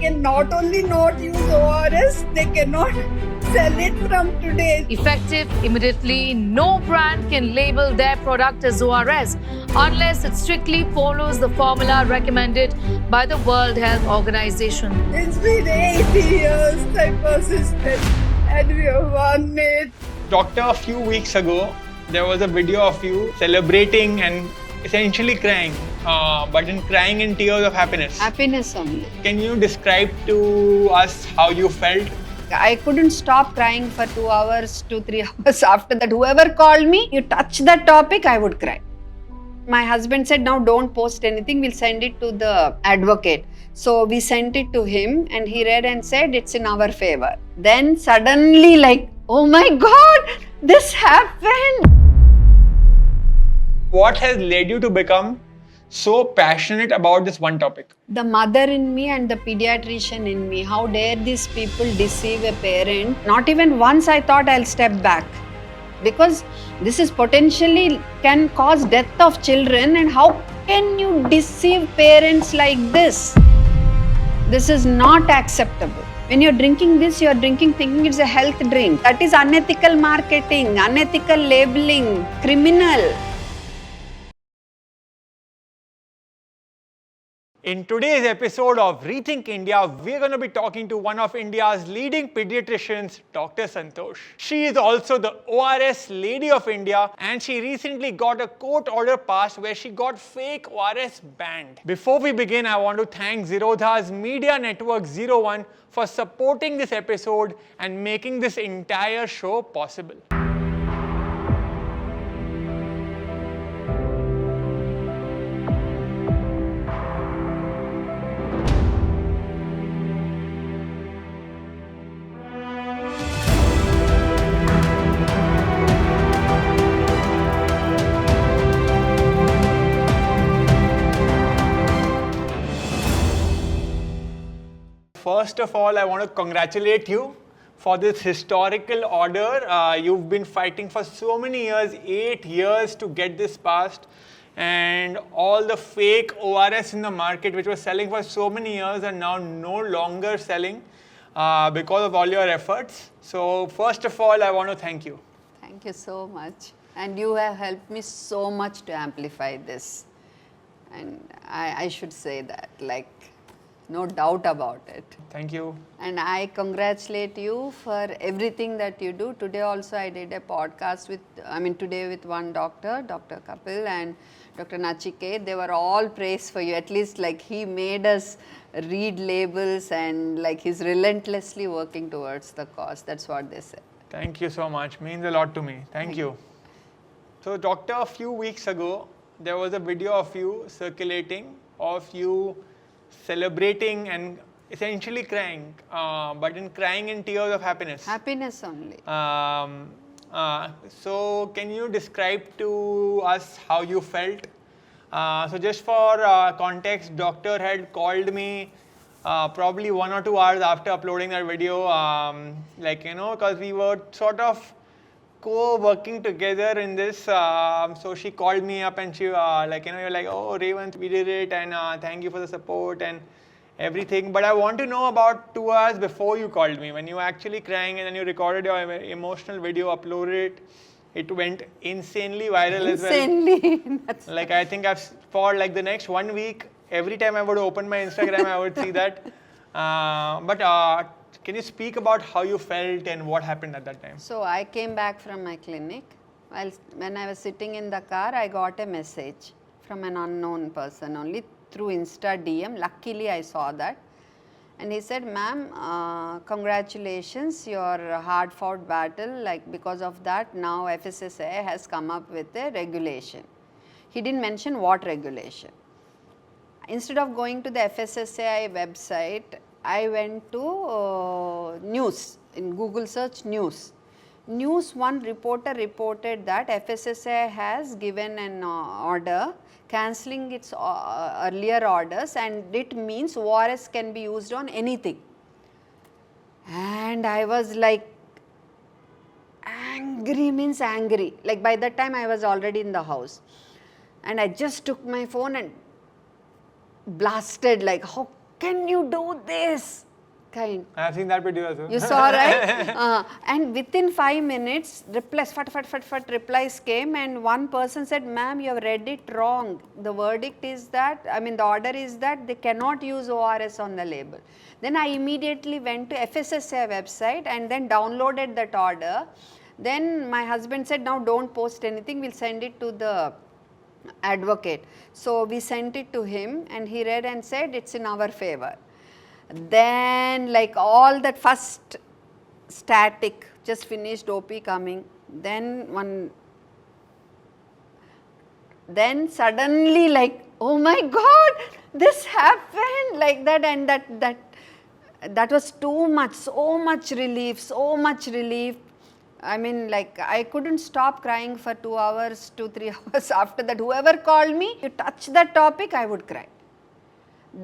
can not only not use ORS, they cannot sell it from today. Effective immediately, no brand can label their product as ORS unless it strictly follows the formula recommended by the World Health Organization. It's been 80 years I persisted and we have won it. Doctor, a few weeks ago, there was a video of you celebrating and essentially crying, but crying in tears of happiness. Happiness only. Can you describe to us how you felt? I couldn't stop crying for 2 hours, 2-3 hours after that. Whoever called me, you touch that topic, I would cry. My husband said, now don't post anything, we'll send it to the advocate. So we sent it to him and he read and said, it's in our favor. Then suddenly like, oh my God, this happened. What has led you to become so passionate about this one topic? The mother in me and the pediatrician in me, how dare these people deceive a parent? Not even once I thought I'll step back. Because this is potentially can cause death of children, and how can you deceive parents like this? This is not acceptable. When you're drinking this, you're drinking thinking it's a health drink. That is unethical marketing, unethical labeling, criminal. In today's episode of Rethink India, we're going to be talking to one of India's leading pediatricians, Dr. Santosh. She is also the ORS Lady of India, and she recently got a court order passed where she got fake ORS banned. Before we begin, I want to thank Zerodha's Media Network 01 for supporting this episode and making this entire show possible. First of all, I want to congratulate you for this historical order. You've been fighting for so many years, 8 years to get this passed, and all the fake ORS in the market which was selling for so many years are now no longer selling because of all your efforts. So first of all, I want to thank you. Thank you so much. And you have helped me so much to amplify this. And I should say that, like, no doubt about it. Thank you. And I congratulate you for everything that you do. Today also I did a podcast today with one doctor, Dr. Kapil and Dr. Nachiket. They were all praised for you. At least like he made us read labels and like he's relentlessly working towards the cause. That's what they said. Thank you so much. Means a lot to me. Thank you. So doctor, a few weeks ago, there was a video of you circulating of you celebrating and essentially crying, but crying in tears of happiness. Happiness only. So can you describe to us how you felt? So just for context, doctor had called me probably 1 or 2 hours after uploading that video, because we were sort of co-working together in this. So she called me up and she you're like, oh Revant, we did it, and thank you for the support and everything. But I want to know about 2 hours before you called me, when you were actually crying and then you recorded your emotional video, uploaded it. It went insanely viral as well. Insanely. Like I think for like the next 1 week, every time I would open my Instagram, I would see that. Can you speak about how you felt and what happened at that time? So I came back from my clinic. When I was sitting in the car, I got a message from an unknown person only through Insta DM. Luckily, I saw that. And he said, ma'am, congratulations, your hard-fought battle. Like because of that, now FSSAI has come up with a regulation. He didn't mention what regulation. Instead of going to the FSSAI website, I went to news, in Google search news. News one reporter reported that FSSAI has given an order cancelling its earlier orders, and it means ORS can be used on anything. And I was like, angry means angry. Like by that time I was already in the house. And I just took my phone and blasted like, how can you do this? Kind. I have seen that video as well. You saw, right? And within 5 minutes, replies came, and one person said, ma'am, you have read it wrong. The verdict is that, the order is that they cannot use ORS on the label. Then I immediately went to FSSAI website and then downloaded that order. Then my husband said, now don't post anything, we'll send it to the advocate. So we sent it to him and he read and said, it's in our favor. Then like all that first static, just finished OP coming, then suddenly like, oh my God, this happened like that, and that was too much, so much relief. I couldn't stop crying for 2 hours, 2-3 hours after that. Whoever called me, you touch that topic, I would cry.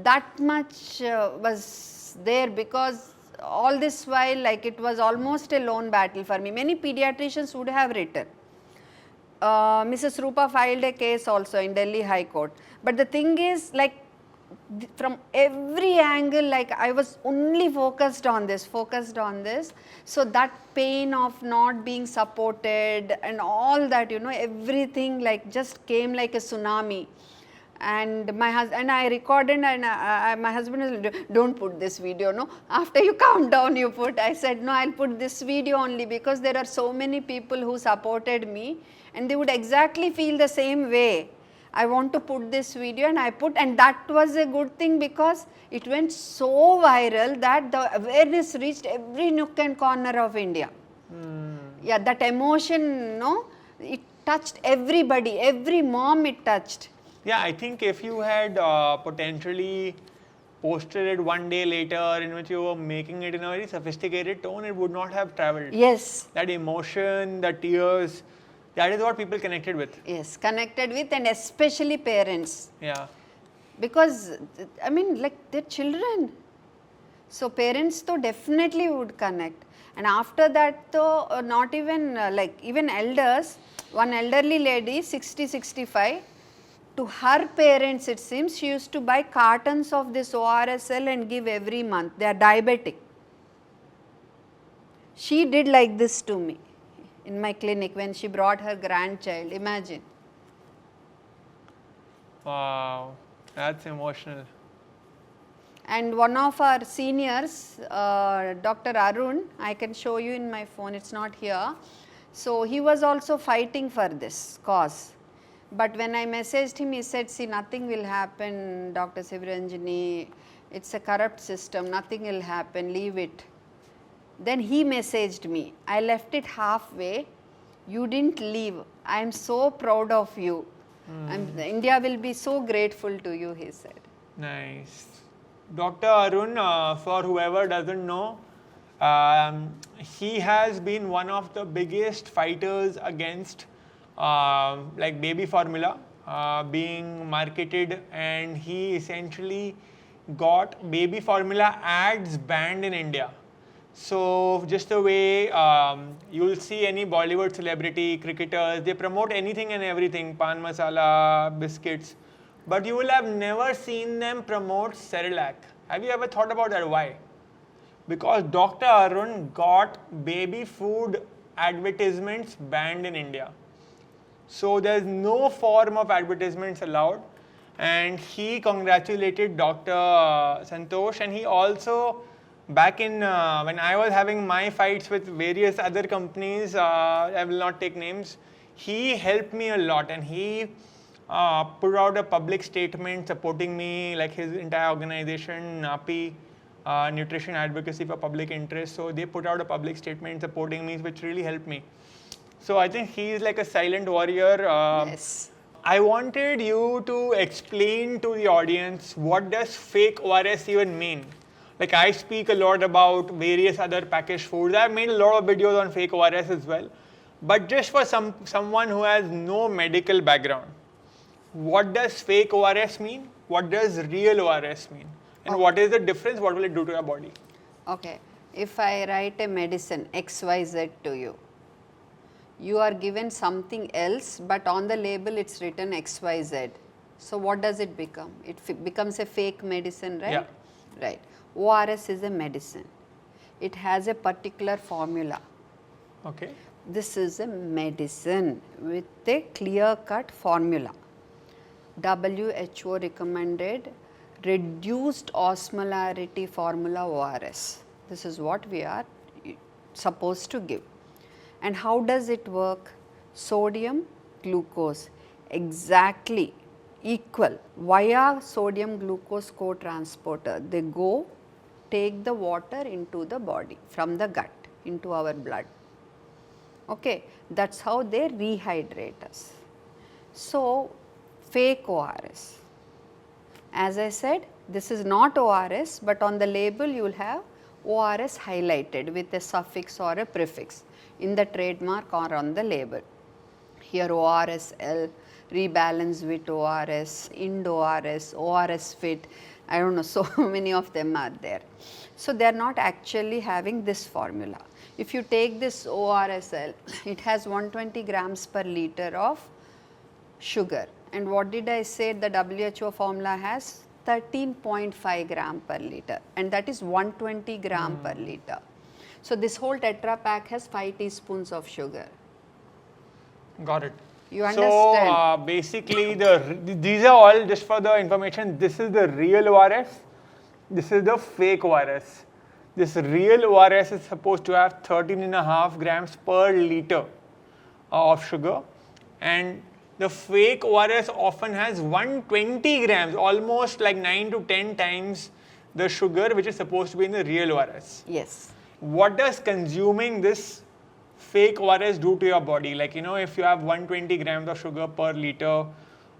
That much was there, because all this while, like, it was almost a lone battle for me. Many pediatricians would have written. Mrs. Rupa filed a case also in Delhi High Court. But the thing is, like, from every angle, like, I was only focused on this. So that pain of not being supported and all that, everything like just came like a tsunami. And I recorded, and my husband was, don't put this video, no, after you calm down you put. I said, no, I'll put this video only, because there are so many people who supported me and they would exactly feel the same way. I want to put this video, and I put, and that was a good thing, because it went so viral that the awareness reached every nook and corner of India. Yeah, that emotion, no, it touched everybody, every mom it touched. Yeah, I think if you had potentially posted it one day later in which you were making it in a very sophisticated tone, it would not have traveled. Yes. That emotion, the tears, that is what people connected with. Yes, connected with, and especially parents. Yeah. Because, like, they're children. So parents though definitely would connect. And after that though, not even, even elders, one elderly lady, 60-65, to her parents, it seems, she used to buy cartons of this ORSL and give every month. They are diabetic. She did like this to me in my clinic when she brought her grandchild. Imagine. Wow, that's emotional. And one of our seniors, Dr. Arun, I can show you in my phone, it's not here. So he was also fighting for this cause. But when I messaged him, he said, see, nothing will happen, Dr. Sivaranjani, it's a corrupt system, nothing will happen, leave it. Then he messaged me, I left it halfway, you didn't leave, I am so proud of you. India will be so grateful to you, he said. Nice. Dr. Arun, for whoever doesn't know, he has been one of the biggest fighters against like baby formula being marketed, and he essentially got baby formula ads banned in India. So just the way you'll see any Bollywood celebrity, cricketers, they promote anything and everything, pan masala, biscuits, but you will have never seen them promote Cerelac. Have you ever thought about that? Why? Because Dr. Arun got baby food advertisements banned in India. So there's no form of advertisements allowed, and he congratulated Dr. Santosh, and he also, back in when I was having my fights with various other companies, I will not take names, he helped me a lot, and he put out a public statement supporting me, like his entire organization, NAPI, Nutrition Advocacy for Public Interest. So they put out a public statement supporting me, which really helped me. So I think he is like a silent warrior. Yes. I wanted you to explain to the audience, what does fake ORS even mean? Like, I speak a lot about various other packaged foods. I've made a lot of videos on fake ORS as well. But just for someone who has no medical background, what does fake ORS mean? What does real ORS mean? And what is the difference? What will it do to your body? Okay. If I write a medicine XYZ to you, you are given something else, but on the label it's written XYZ. So what does it become? It becomes a fake medicine, right? Yeah. Right. ORS is a medicine. It has a particular formula. Okay. This is a medicine with a clear-cut formula. WHO recommended reduced osmolarity formula ORS. This is what we are supposed to give. And how does it work? Sodium, glucose, exactly equal via sodium glucose co-transporter. They go take the water into the body from the gut into our blood. Okay, that's how they rehydrate us. So, fake ORS. As I said, this is not ORS, but on the label you will have ORS highlighted with a suffix or a prefix in the trademark or on the label. Here ORSL, rebalance with ORS, Ind ORS, ORS fit, I don't know, so many of them are there. So, they are not actually having this formula. If you take this ORSL, it has 120 grams per liter of sugar. And what did I say, the WHO formula has 13.5 gram per liter, and that is 120 gram per liter. So, this whole Tetra Pak has 5 teaspoons of sugar. Got it. You understand? So, basically these are all just for the information. This is the real ORS, this is the fake ORS. This real ORS is supposed to have 13.5 grams per liter of sugar, and the fake ORS often has 120 grams, almost like 9 to 10 times the sugar which is supposed to be in the real ORS. Yes. What does consuming this fake ORS do to your body? Like, you know, if you have 120 grams of sugar per liter,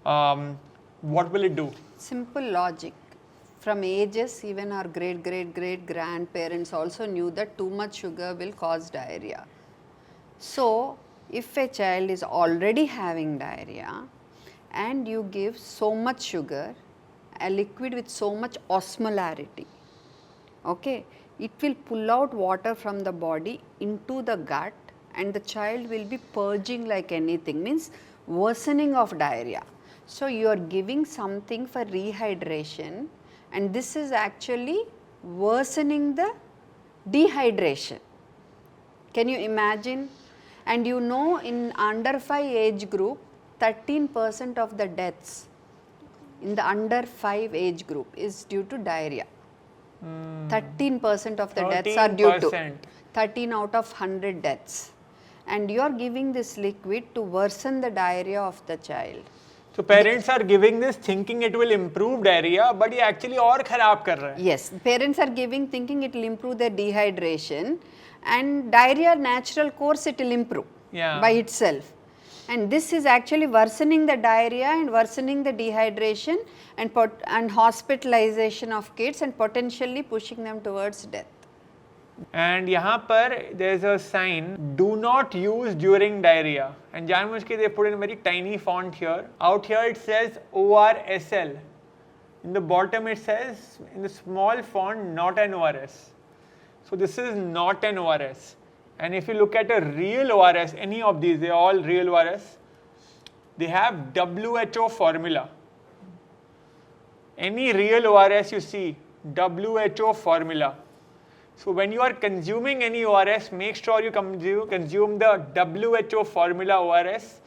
what will it do? Simple logic. From ages, even our great grandparents also knew that too much sugar will cause diarrhea. So, if a child is already having diarrhea and you give so much sugar, a liquid with so much osmolarity, okay, it will pull out water from the body into the gut, and the child will be purging like anything, means worsening of diarrhea. So, you are giving something for rehydration, and this is actually worsening the dehydration. Can you imagine? And you know, in under 5 age group, 13% of the deaths in the under 5 age group is due to diarrhea. 13% of the deaths are due to 13 out of 100 deaths. And you are giving this liquid to worsen the diarrhea of the child. So parents are giving this thinking it will improve diarrhea, but it actually और खराब कर रहा है. Yes, parents are giving thinking it will improve their dehydration, and diarrhea natural course it will improve by itself. And this is actually worsening the diarrhea and worsening the dehydration and hospitalization of kids and potentially pushing them towards death. And यहाँ पर there is a sign, do not use during diarrhea, and जानबूझ के they put in a very tiny font here. Out here it says ORSL. In the bottom it says in the small font, not an ORS. So this is not an ORS. And if you look at a real ORS, any of these, they are all real ORS, they have WHO formula. Any real ORS you see, WHO formula. So when you are consuming any ORS, make sure you consume the WHO formula ORS,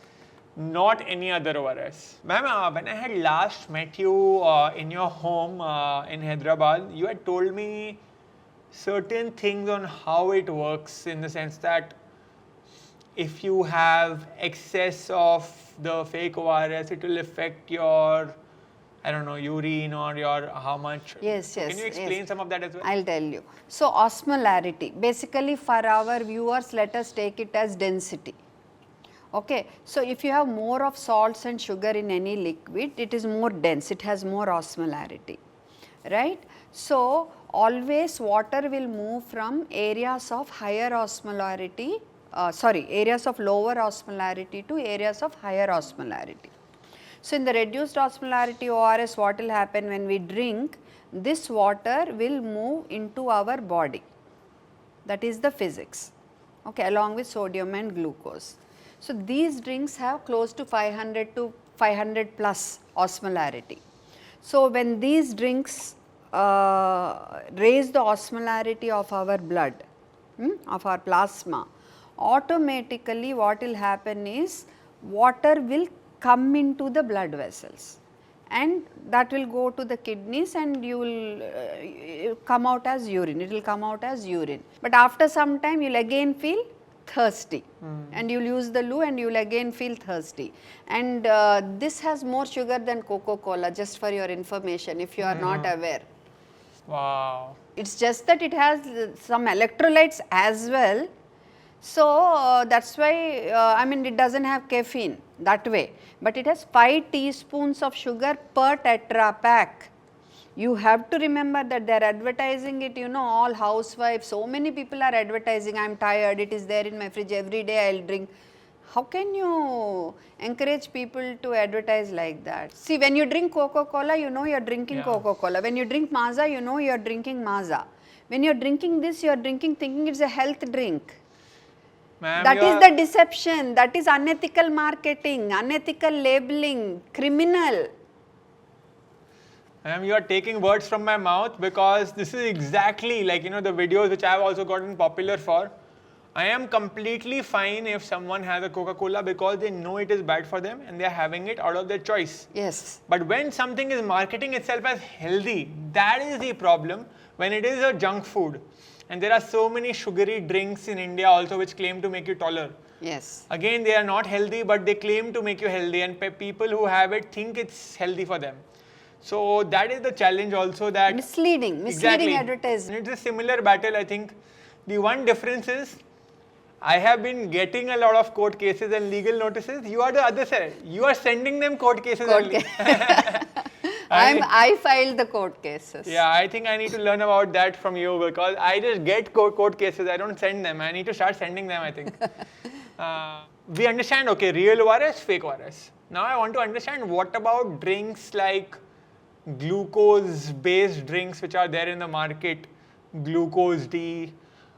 not any other ORS. Ma'am, when I had last met you in your home in Hyderabad, you had told me certain things on how it works, in the sense that if you have excess of the fake ORS, it will affect your, I don't know, urine or your how much. Yes, yes. Can you explain some of that as well? I'll tell you. So, osmolarity, basically for our viewers, let us take it as density. Okay. So, if you have more of salts and sugar in any liquid, it is more dense, it has more osmolarity, right. So, always water will move from areas of higher osmolarity, areas of lower osmolarity to areas of higher osmolarity. So, in the reduced osmolarity ORS, what will happen when we drink, this water will move into our body, that is the physics, okay, along with sodium and glucose. So, these drinks have close to 500 to 500 plus osmolarity. So, when these drinks raise the osmolarity of our blood, of our plasma, automatically what will happen is water will come into the blood vessels and that will go to the kidneys and you will come out as urine, it will come out as urine. But after some time you will again feel thirsty and you will use the loo and you will again feel thirsty. And this has more sugar than Coca-Cola, just for your information if you are not aware. Wow. It's just that it has some electrolytes as well. So, that is why I mean it does not have caffeine that way, but it has 5 teaspoons of sugar per Tetra Pak. You have to remember that they are advertising it, you know, all housewives, so many people are advertising, I am tired, it is there in my fridge, every day I will drink. How can you encourage people to advertise like that? See, when you drink Coca-Cola, you know you are drinking Coca-Cola. When you drink Maaza, you know you are drinking Maaza. When you are drinking this, you are drinking thinking it is a health drink. That is the deception, that is unethical marketing, unethical labeling, criminal. Ma'am, you are taking words from my mouth, because this is exactly like, you know, the videos which I have also gotten popular for. I am completely fine if someone has a Coca-Cola because they know it is bad for them and they are having it out of their choice. Yes. But when something is marketing itself as healthy, that is the problem, when it is a junk food. And there are so many sugary drinks in India also which claim to make you taller. Yes. Again, they are not healthy, but they claim to make you healthy, and people who have it think it's healthy for them. So that is the challenge also, that misleading exactly. advertising. It's a similar battle, I think. The one difference is, I have been getting a lot of court cases and legal notices. You are the other side. You are sending them court cases only. I filed the court cases. Yeah, I think I need to learn about that from you, because I just get court cases, I don't send them. I need to start sending them, I think. We understand, okay, real ORS, fake ORS. Now I want to understand, what about drinks like glucose-based drinks which are there in the market, glucose D,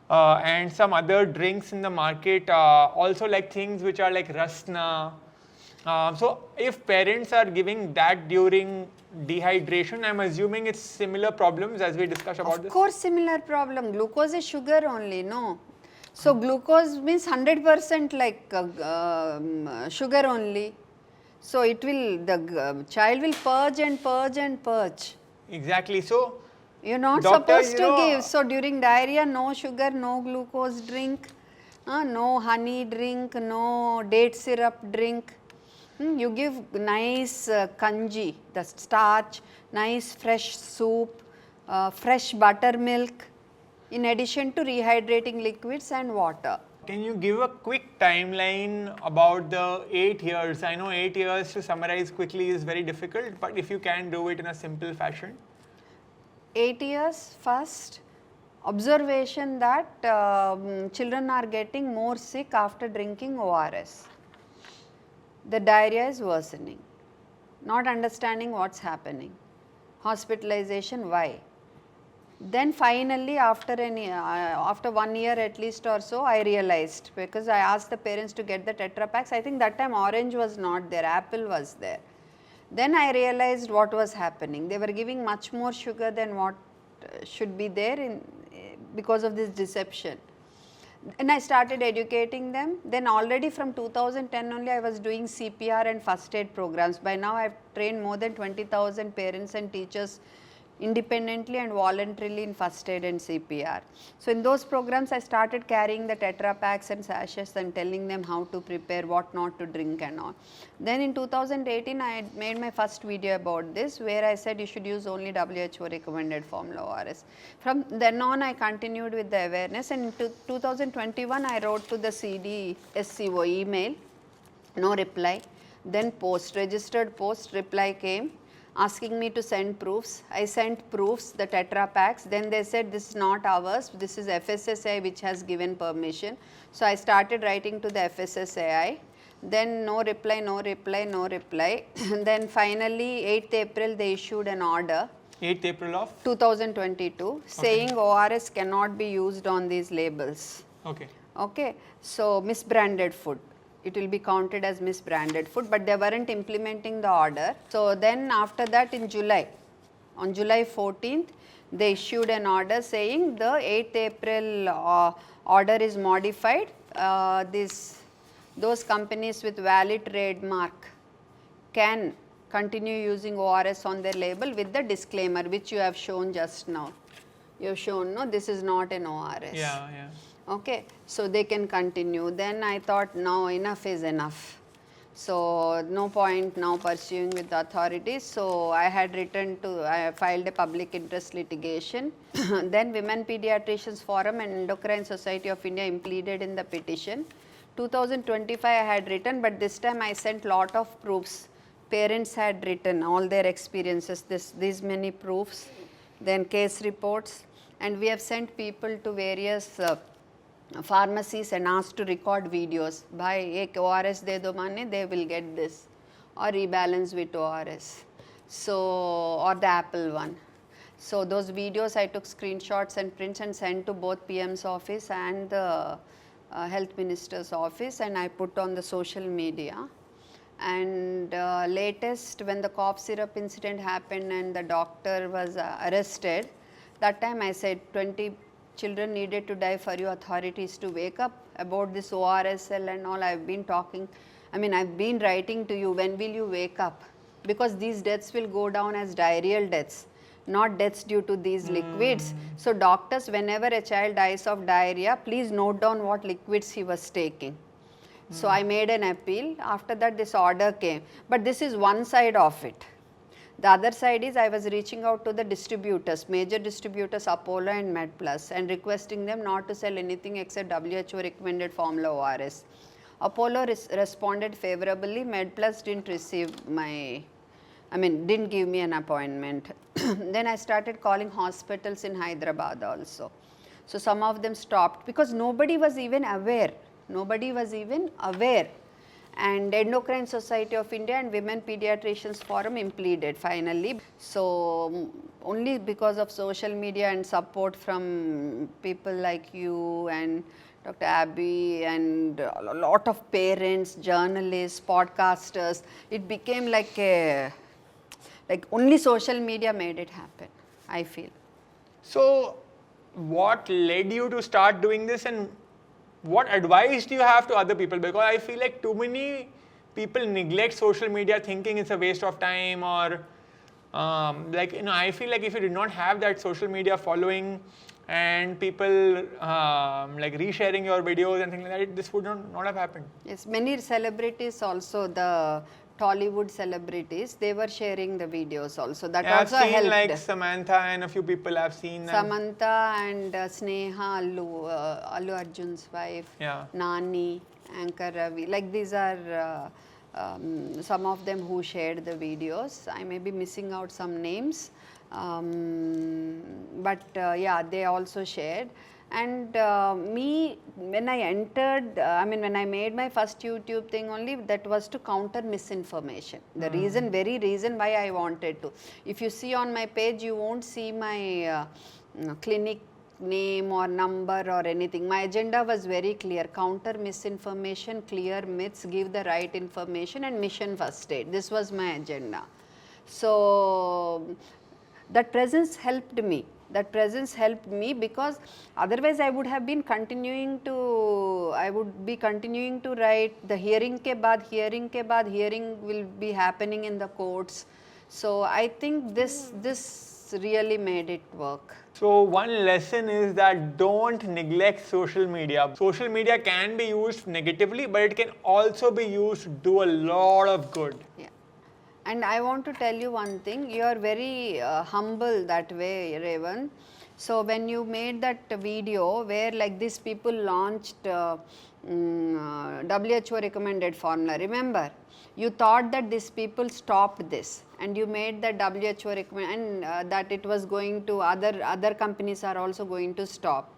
and some other drinks in the market, also like things which are like Rasna. So if parents are giving that during dehydration, I'm assuming it's similar problems as we discussed about this. Of course, similar problem. Glucose is sugar only, no. So glucose means 100% like sugar only. So it will, the child will purge and purge and purge. Exactly. So you're not doctor, supposed to give. So during diarrhea, no sugar, no glucose drink, no honey drink, no date syrup drink. You give nice kanji, the starch, nice fresh soup, fresh buttermilk, in addition to rehydrating liquids and water. Can you give a quick timeline about the 8 years? I know 8 years to summarize quickly is very difficult, but if you can do it in a simple fashion. 8 years, first, observation that children are getting more sick after drinking ORS. The diarrhea is worsening, not understanding what's happening, hospitalization, why. Then finally after 1 year at least or so, I realized, because I asked the parents to get the Tetra Paks. I think that time orange was not there, apple was there. Then I realized what was happening. They were giving much more sugar than what should be there because of this deception. And I started educating them. Then already from 2010 only I was doing CPR and first aid programs. By now I have trained more than 20,000 parents and teachers independently and voluntarily in first aid and CPR. So in those programs I started carrying the Tetra Paks and sachets and telling them how to prepare, what not to drink and all. Then in 2018 I had made my first video about this, where I said you should use only WHO recommended formula ORS. From then on I continued with the awareness, and in 2021 I wrote to the CDSCO email, no reply. Then registered post, reply came asking me to send proofs. I sent proofs, the Tetra Paks. Then they said this is not ours, this is FSSAI which has given permission. So I started writing to the FSSAI. Then no reply, no reply, no reply. Then finally 8th April they issued an order. 8th April of? 2022 saying ORS cannot be used on these labels. Okay. Okay. So misbranded food. It will be counted as misbranded food, but they weren't implementing the order. So then after that in July, on July 14th, they issued an order saying the 8th April order is modified. Those companies with valid trademark can continue using ORS on their label with the disclaimer which you have shown just now. You have shown, no, this is not an ORS. Yeah, yeah. Okay, so they can continue. Then I thought, now enough is enough. So no point now pursuing with the authorities. So I filed a public interest litigation. Then Women Pediatricians Forum and Endocrine Society of India pleaded in the petition. 2025 I had written, but this time I sent lot of proofs. Parents had written all their experiences, these many proofs, then case reports, and we have sent people to various pharmacies and asked to record videos. By ek ORS de do mane, they will get this, or rebalance with ORS. So, or the Apple one. So those videos I took screenshots and prints and sent to both PM's office and the health minister's office, and I put on the social media. And latest, when the cough syrup incident happened and the doctor was arrested, that time I said 20 children needed to die for you authorities to wake up about this ORSL and all. I've been talking, I mean I've been writing to you, when will you wake up? Because these deaths will go down as diarrheal deaths, not deaths due to these liquids. So doctors, whenever a child dies of diarrhea, please note down what liquids he was taking. So I made an appeal. After that this order came, but this is one side of it. The other side is I was reaching out to the distributors, major distributors Apollo and MedPlus, and requesting them not to sell anything except WHO recommended formula ORS. Apollo responded favorably. MedPlus didn't receive didn't give me an appointment. Then I started calling hospitals in Hyderabad also. So some of them stopped because nobody was even aware. Nobody was even aware. And Endocrine Society of India and Women Pediatricians Forum pleaded finally. So only because of social media and support from people like you and Dr. Abby and a lot of parents, journalists, podcasters, it became like only social media made it happen, I feel. So what led you to start doing this, and what advice do you have to other people? Because I feel like too many people neglect social media thinking it's a waste of time, or I feel like if you did not have that social media following and people resharing your videos and things like that, this would not have happened. Yes, many celebrities also, the Tollywood celebrities, they were sharing the videos also. That yeah, also I've seen helped. like Samantha and a few people I've seen them. Samantha and Sneha, Allu Arjun's wife, Yeah. Nani, Anchor Ravi. Like these are some of them who shared the videos. I may be missing out some names, but yeah, they also shared. And me, when I entered, when I made my first YouTube thing only, that was to counter misinformation. The very reason why I wanted to. If you see on my page, you won't see my clinic name or number or anything. My agenda was very clear: counter misinformation, clear myths, give the right information, and mission first aid. This was my agenda. So that presence helped me. That presence helped me because otherwise I would have been continuing to write the hearing ke baad, hearing will be happening in the courts. So I think this really made it work. So one lesson is that don't neglect social media. Social media can be used negatively, but it can also be used to do a lot of good. Yeah. And I want to tell you one thing, you are very humble that way, Revan. So when you made that video where like these people launched WHO recommended formula, remember, you thought that these people stopped this and you made the WHO recommend and that it was going to, other companies are also going to stop.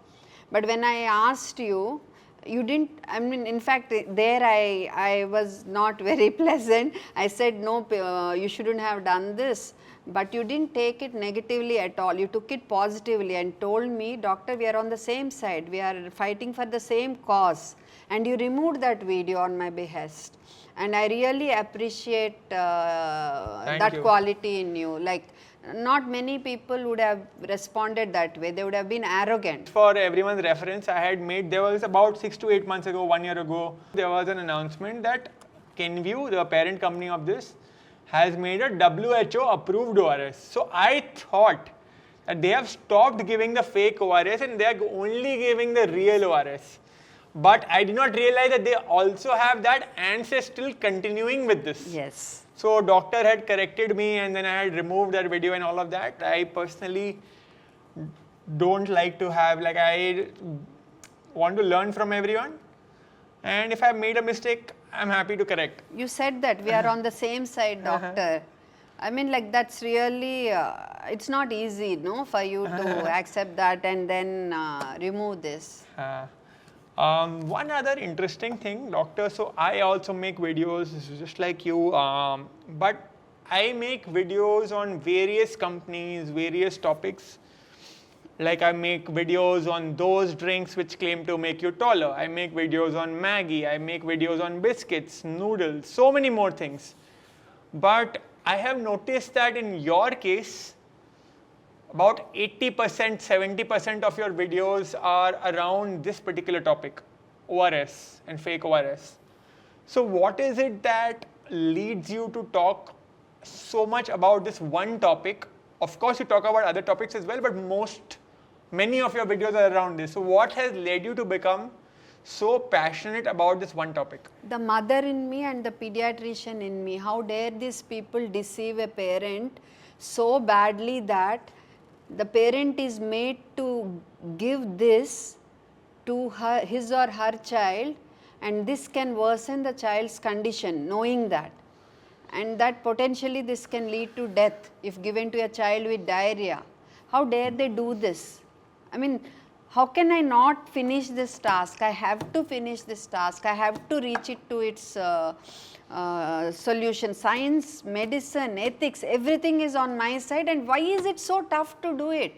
But when I asked you, you didn't, in fact, there I was not very pleasant. I said, no, you shouldn't have done this. But you didn't take it negatively at all. You took it positively and told me, doctor, we are on the same side. We are fighting for the same cause. And you removed that video on my behest. And I really appreciate that you. quality in you. Like, not many people would have responded that way. They would have been arrogant. For everyone's reference, I had made, there was about 6 to 8 months ago, 1 year ago, there was an announcement that Kenvue, the parent company of this, has made a WHO approved ORS. So I thought that they have stopped giving the fake ORS and they are only giving the real ORS. But I did not realize that they also have that and they're still continuing with this. Yes. So doctor had corrected me and then I had removed that video and all of that. I personally don't like to have, like, I want to learn from everyone. And if I made a mistake, I'm happy to correct. You said that we are on the same side, doctor. I mean, like, that's really, it's not easy, no, for you to accept that and then remove this. One other interesting thing, doctor, so I also make videos just like you, but I make videos on various companies, various topics. Like I make videos on those drinks which claim to make you taller. I make videos on Maggi. I make videos on biscuits, noodles, so many more things. But I have noticed that in your case, about 80%, 70% of your videos are around this particular topic, ORS and fake ORS. So what is it that leads you to talk so much about this one topic? Of course, you talk about other topics as well, but many of your videos are around this. So what has led you to become so passionate about this one topic? The mother in me and the pediatrician in me, how dare these people deceive a parent so badly that the parent is made to give this to his or her child, and this can worsen the child's condition, knowing that. And that potentially this can lead to death if given to a child with diarrhea. How dare they do this? I mean, how can I not finish this task? I have to finish this task. I have to reach it to its solution. Science, medicine, ethics, everything is on my side. And why is it so tough to do it?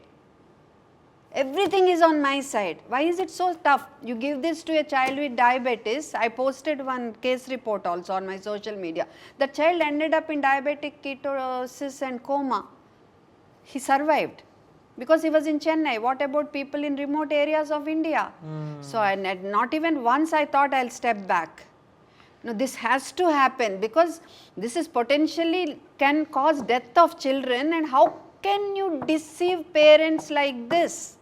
Everything is on my side. Why is it so tough? You give this to a child with diabetes. I posted one case report also on my social media. The child ended up in diabetic ketosis and coma. He survived because he was in Chennai. What about people in remote areas of India? So not even once I thought I'll step back. No, this has to happen because this is potentially can cause death of children, and how can you deceive parents like this?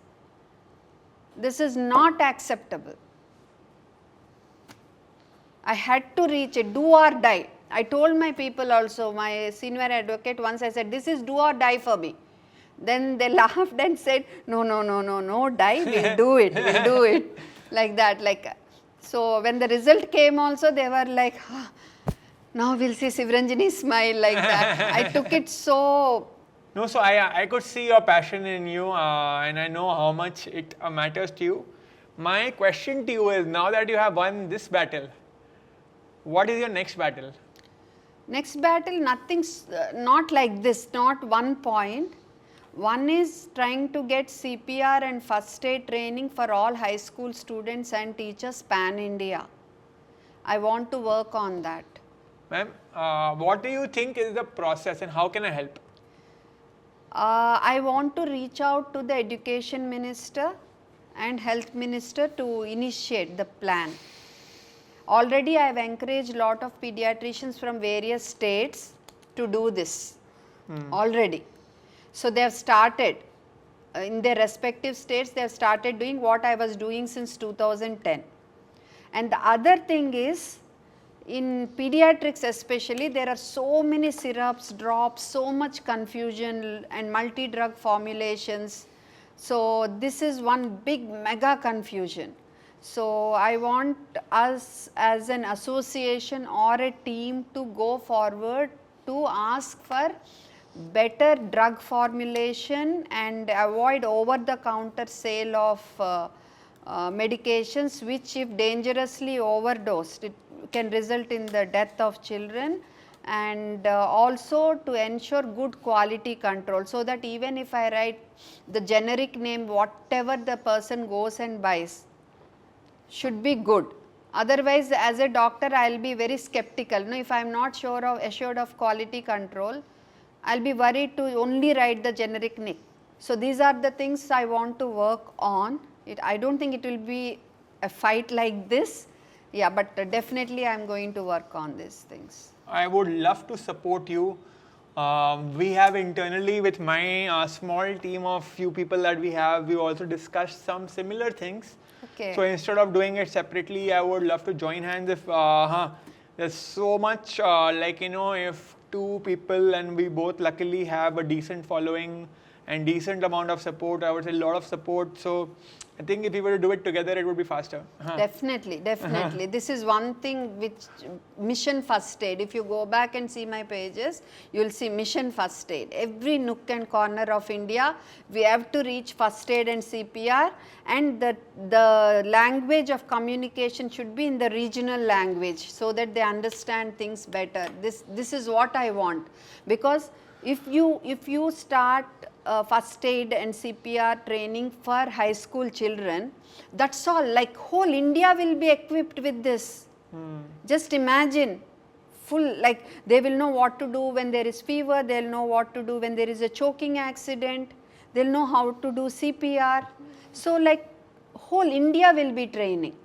This is not acceptable. I had to reach it, do or die. I told my people also, my senior advocate, once I said, this is do or die for me. Then they laughed and said, no, die, we'll do it, we'll do it. Like that, so when the result came also, they were like, now we'll see Sivaranjani smile, like that. I took it so... No, so I could see your passion in you and I know how much it matters to you. My question to you is, now that you have won this battle, what is your next battle? Next battle, nothing's not like this, not one point. One is trying to get CPR and first aid training for all high school students and teachers pan-India. I want to work on that. Ma'am, what do you think is the process and how can I help? I want to reach out to the education minister and health minister to initiate the plan. Already I have encouraged a lot of pediatricians from various states to do this already. So they have started in their respective states, they have started doing what I was doing since 2010. And the other thing is, in pediatrics especially, there are so many syrups, drops, so much confusion and multi-drug formulations. So this is one big mega confusion. So I want us as an association or a team to go forward to ask for better drug formulation and avoid over-the-counter sale of medications which, if dangerously overdosed, it can result in the death of children, and also to ensure good quality control, so that even if I write the generic name, whatever the person goes and buys should be good. Otherwise, as a doctor, I will be very skeptical. No, if I am not assured of quality control, I will be worried to only write the generic name. So, these are the things I want to work on. I do not think it will be a fight like this, yeah, but definitely I am going to work on these things. I would love to support you. We have internally with my small team of few people that we have, we also discussed some similar things. Okay. So instead of doing it separately, I would love to join hands if there's so much like, you know, if two people and we both luckily have a decent following and decent amount of support, I would say a lot of support. So I think if we were to do it together, it would be faster. Definitely, definitely. This is one thing which mission first aid. If you go back and see my pages, you will see mission first aid. Every nook and corner of India, we have to reach first aid and CPR, and the language of communication should be in the regional language so that they understand things better. This is what I want, because if you start first aid and CPR training for high school children, that's all, like whole India will be equipped with this. Just imagine, full, like they will know what to do when there is fever, they will know what to do when there is a choking accident, they will know how to do CPR. So like whole India will be training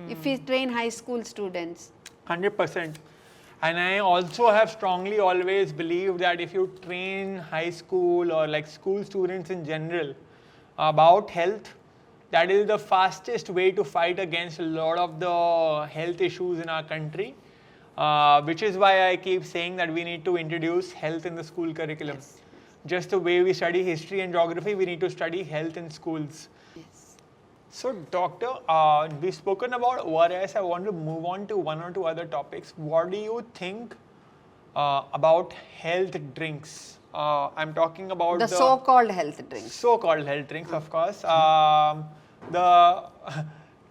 if we train high school students. 100%. And I also have strongly always believed that if you train high school or like school students in general about health, that is the fastest way to fight against a lot of the health issues in our country, which is why I keep saying that we need to introduce health in the school curriculum. Yes. Just the way we study history and geography, we need to study health in schools. Yes. So, doctor, we've spoken about ORS. I want to move on to one or two other topics. What do you think about health drinks? I'm talking about the so-called health drinks. So-called health drinks, of course. The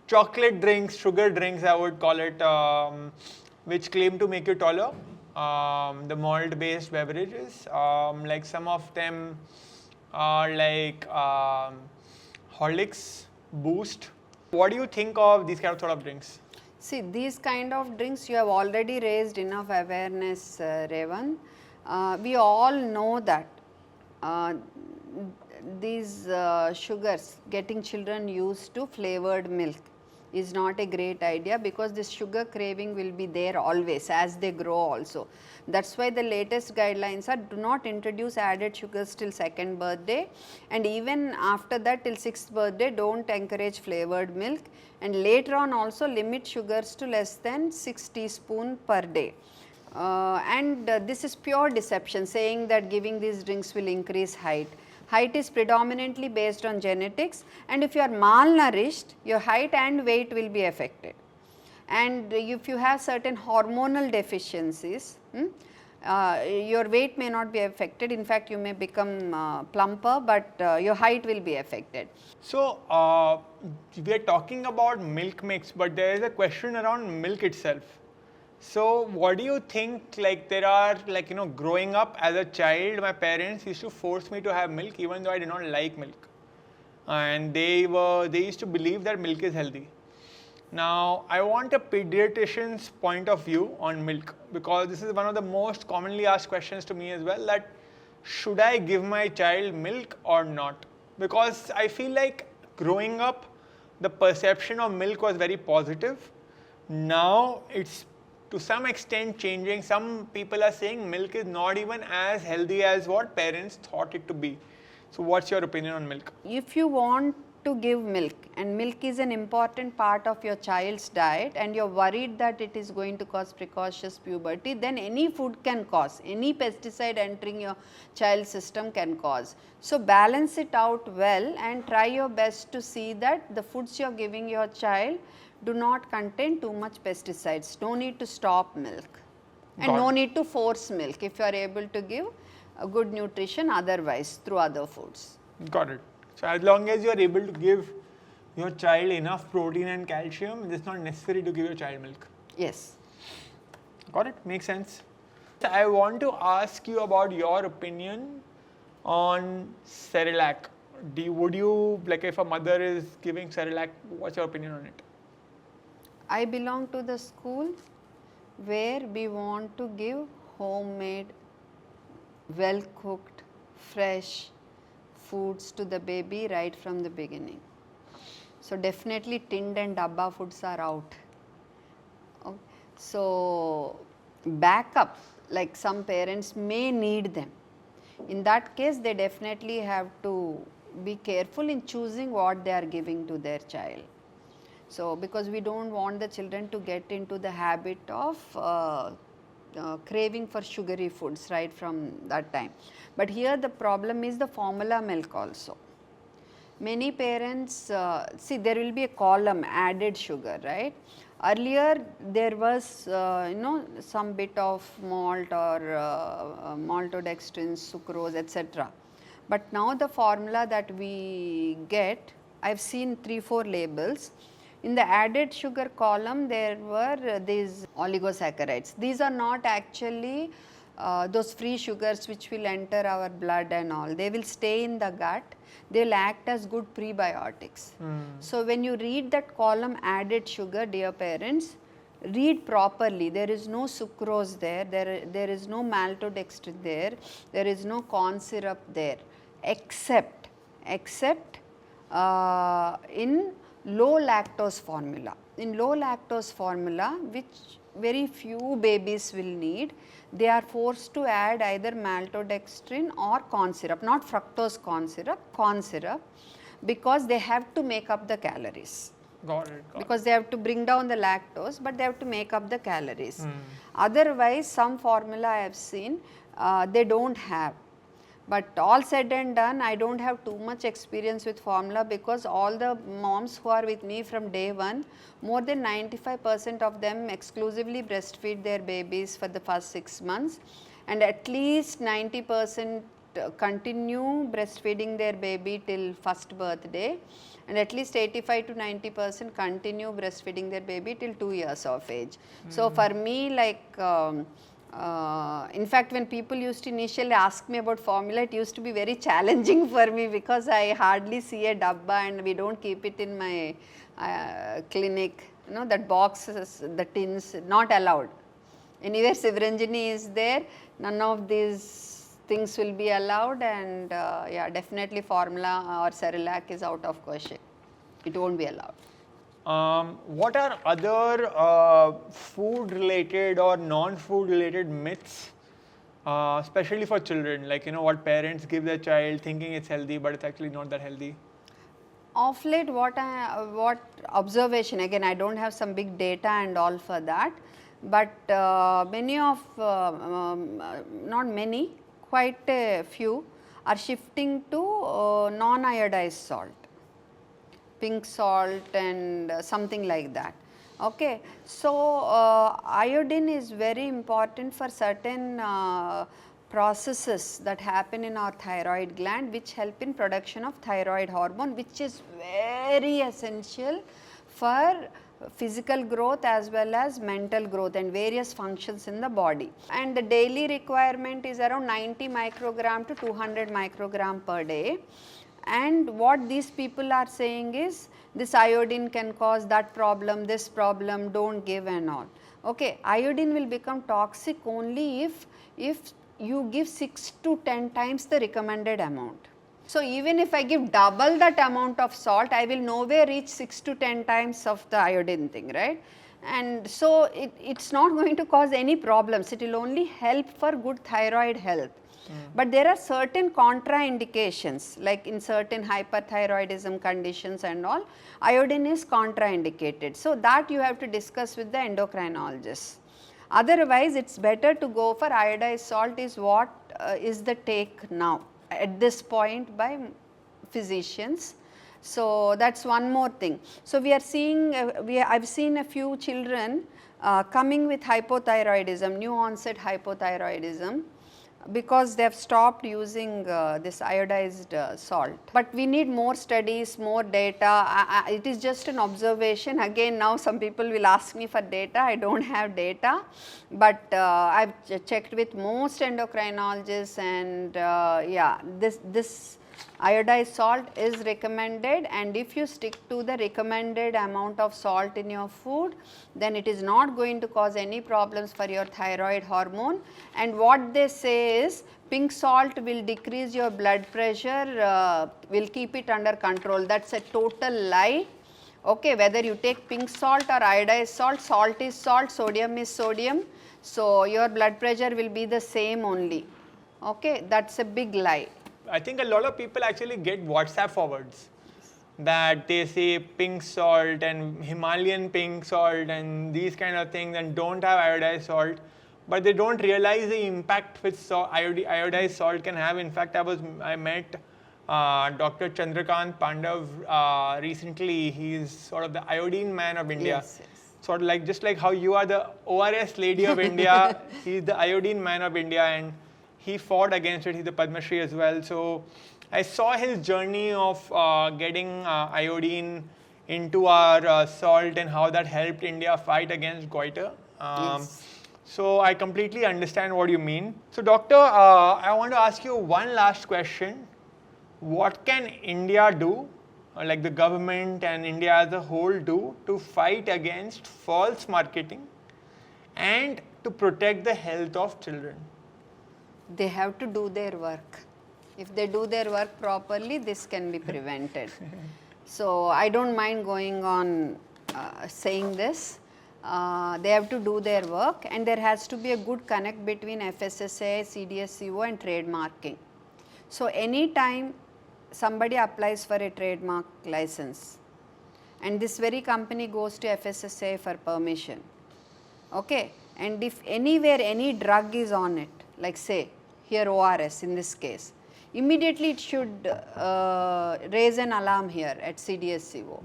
chocolate drinks, sugar drinks, I would call it, which claim to make you taller. The malt-based beverages, like some of them are like Horlicks, Boost. What do you think of these kind of sort of drinks? See, these kind of drinks, you have already raised enough awareness, Revan. We all know that these sugars, getting children used to flavored milk is not a great idea, because this sugar craving will be there always as they grow also. That's why the latest guidelines are do not introduce added sugars till 2nd birthday, and even after that till 6th birthday don't encourage flavored milk, and later on also limit sugars to less than 6 teaspoons per day. This is pure deception, saying that giving these drinks will increase height. Height is predominantly based on genetics, and if you are malnourished, your height and weight will be affected. And if you have certain hormonal deficiencies, your weight may not be affected. In fact, you may become plumper, but your height will be affected. So, we are talking about milk mix, but there is a question around milk itself. So, what do you think, like there are, like, you know, growing up as a child, my parents used to force me to have milk even though I did not like milk. And they used to believe that milk is healthy. Now, I want a pediatrician's point of view on milk, because this is one of the most commonly asked questions to me as well, that should I give my child milk or not? Because I feel like growing up, the perception of milk was very positive. Now, it's to some extent changing. Some people are saying milk is not even as healthy as what parents thought it to be. So what's your opinion on milk? If you want to give milk, and milk is an important part of your child's diet, and you're worried that it is going to cause precocious puberty, then any food can cause, any pesticide entering your child's system can cause. So balance it out well and try your best to see that the foods you're giving your child do not contain too much pesticides. No need to stop milk, and no need to force milk if you are able to give a good nutrition otherwise through other foods. Got it. So as long as you are able to give your child enough protein and calcium, it's not necessary to give your child milk. Yes. Got it? Makes sense. I want to ask you about your opinion on Cerelac. Would you, like if a mother is giving Cerelac, what's your opinion on it? I belong to the school where we want to give homemade, well cooked, fresh foods to the baby right from the beginning. So definitely tinned and dabba foods are out. Okay. So backup, like some parents may need them. In that case, they definitely have to be careful in choosing what they are giving to their child. So because we don't want the children to get into the habit of craving for sugary foods right from that time. But here the problem is the formula milk also. Many parents, see there will be a column added sugar, right. Earlier there was some bit of malt or maltodextrin, sucrose, etc. But now the formula that we get, I have seen 3-4 labels. In the added sugar column there were these oligosaccharides. These are not actually those free sugars which will enter our blood and all. They will stay in the gut. They will act as good prebiotics. So when you read that column added sugar, dear parents, read properly. There is no sucrose there, there is no maltodextrin there is no corn syrup there, except in low lactose formula. In low lactose formula, which very few babies will need, they are forced to add either maltodextrin or corn syrup, not fructose corn syrup, because they have to make up the calories. Got it. Because they have to bring down the lactose, but they have to make up the calories. Otherwise, some formula I have seen, they don't have. But all said and done, I don't have too much experience with formula, because all the moms who are with me from day one, more than 95% of them exclusively breastfeed their babies for the first 6 months, and at least 90% continue breastfeeding their baby till first birthday, and at least 85 to 90% continue breastfeeding their baby till 2 years of age. So for me, like in fact, when people used to initially ask me about formula, it used to be very challenging for me, because I hardly see a dabba and we don't keep it in my clinic. That boxes, the tins, not allowed. Anywhere Sivaranjani is there, none of these things will be allowed, and yeah, definitely formula or Cerelac is out of question. It won't be allowed. What are other food related or non-food related myths, especially for children, like what parents give their child thinking it's healthy but it's actually not that healthy? Of late, what observation, again I don't have some big data and all for that, but many of, not many, quite a few are shifting to non-iodized salt, pink salt and something like that. Okay. So iodine is very important for certain processes that happen in our thyroid gland, which help in production of thyroid hormone, which is very essential for physical growth as well as mental growth and various functions in the body. And the daily requirement is around 90 microgram to 200 microgram per day. And what these people are saying is, this iodine can cause that problem, this problem, don't give and all. Okay, iodine will become toxic only if you give 6 to 10 times the recommended amount. So even if I give double that amount of salt, I will nowhere reach 6 to 10 times of the iodine thing, right? And so it's not going to cause any problems, it will only help for good thyroid health. But there are certain contraindications, like in certain hyperthyroidism conditions and all, iodine is contraindicated. So that you have to discuss with the endocrinologist. Otherwise, it's better to go for iodized salt, is what is the take now at this point by physicians. So that's one more thing. So we are seeing, I've seen a few children coming with hypothyroidism, new onset hypothyroidism. because they have stopped using this iodized salt. But we need more studies, more data. It is just an observation. Again, now some people will ask me for data. I don't have data, but I've checked with most endocrinologists, and yeah, this iodized salt is recommended, and if you stick to the recommended amount of salt in your food, then it is not going to cause any problems for your thyroid hormone. And what they say is pink salt will decrease your blood pressure, will keep it under control. That's a total lie. Okay, whether you take pink salt or iodized salt, salt is salt, sodium is sodium, so your blood pressure will be the same only. Okay, that's a big lie. I think a lot of people actually get WhatsApp forwards that they say pink salt and Himalayan pink salt and these kind of things and don't have iodized salt, but they don't realize the impact which iodized salt can have. In fact, I met Dr. Chandrakant Pandav recently. He's sort of the iodine man of India. Yes, yes. Sort of like, just like how you are the ORS lady of India, he's the iodine man of India, and he fought against it. He's the Padma Shri as well. So I saw his journey of getting iodine into our salt and how that helped India fight against goiter. Yes. So I completely understand what you mean. So doctor, I want to ask you one last question. What can India do, like the government and India as a whole do, to fight against false marketing and to protect the health of children? They have to do their work. If they do their work properly, this can be prevented. So I don't mind going on saying this. They have to do their work, and there has to be a good connect between FSSAI, CDSCO and trademarking. So anytime somebody applies for a trademark license and this very company goes to FSSAI for permission, okay, and if anywhere any drug is on it, like say here ORS in this case, immediately it should raise an alarm here at CDSCO.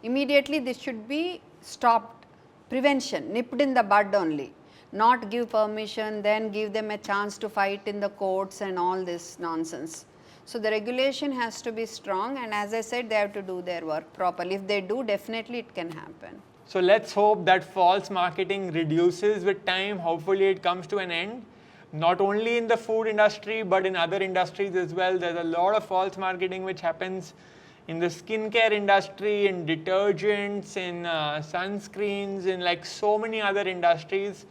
Immediately this should be stopped, prevention, nipped in the bud only, not give permission, then give them a chance to fight in the courts and all this nonsense. So the regulation has to be strong, and as I said, they have to do their work properly. If they do, definitely it can happen. So let's hope that false marketing reduces with time. Hopefully it comes to an end. Not only in the food industry, but in other industries as well. There's a lot of false marketing which happens in the skincare industry, in detergents, in sunscreens, in like so many other industries.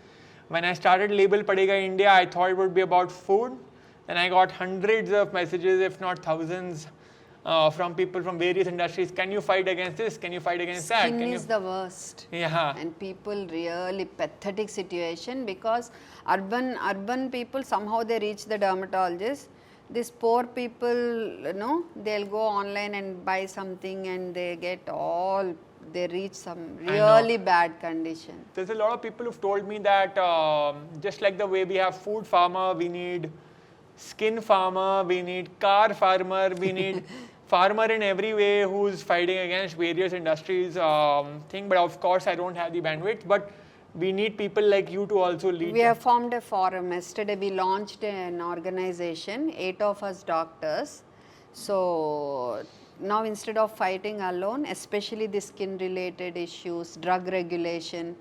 When I started Label Padega India, I thought it would be about food. Then I got hundreds of messages, if not thousands, from people from various industries. Can you fight against this? Can you fight against that? Skin is the worst. Yeah. And people really pathetic situation, because urban people somehow they reach the dermatologist. These poor people, you know, they'll go online and buy something and they get all, they reach some really bad condition. There's a lot of people who've told me that just like the way we have food farmer, we need skin farmer, we need car farmer, we need farmer in every way who's fighting against various industries but of course I don't have the bandwidth, but we need people like you to also lead. We have formed a forum. Yesterday we launched an organization, 8 of us doctors. So now instead of fighting alone, especially the skin related issues, drug regulation,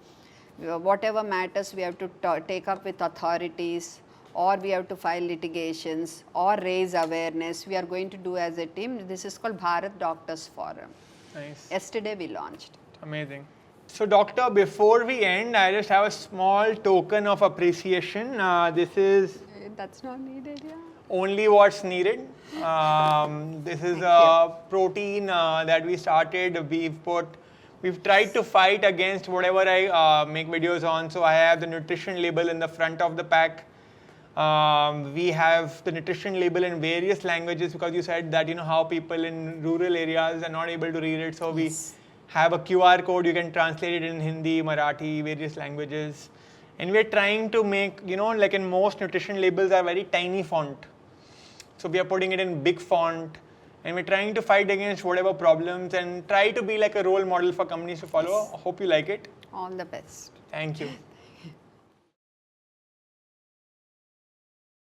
whatever matters we have to take up with authorities, or we have to file litigations or raise awareness. We are going to do as a team. This is called Bharat Doctors Forum. Nice. Yesterday we launched. Amazing. So doctor, before we end, I just have a small token of appreciation. This is That's not needed, yeah. only what's needed. This is a protein that we started. We've tried to fight against whatever I make videos on. So I have the nutrition label in the front of the pack. We have the nutrition label in various languages, because you said that you know how people in rural areas are not able to read it. So we have a QR code, you can translate it in Hindi, Marathi, various languages. And we're trying to make, you know, like in most nutrition labels are very tiny font. So we are putting it in big font, and we're trying to fight against whatever problems and try to be like a role model for companies to follow. Hope you like it. All the best. Thank you.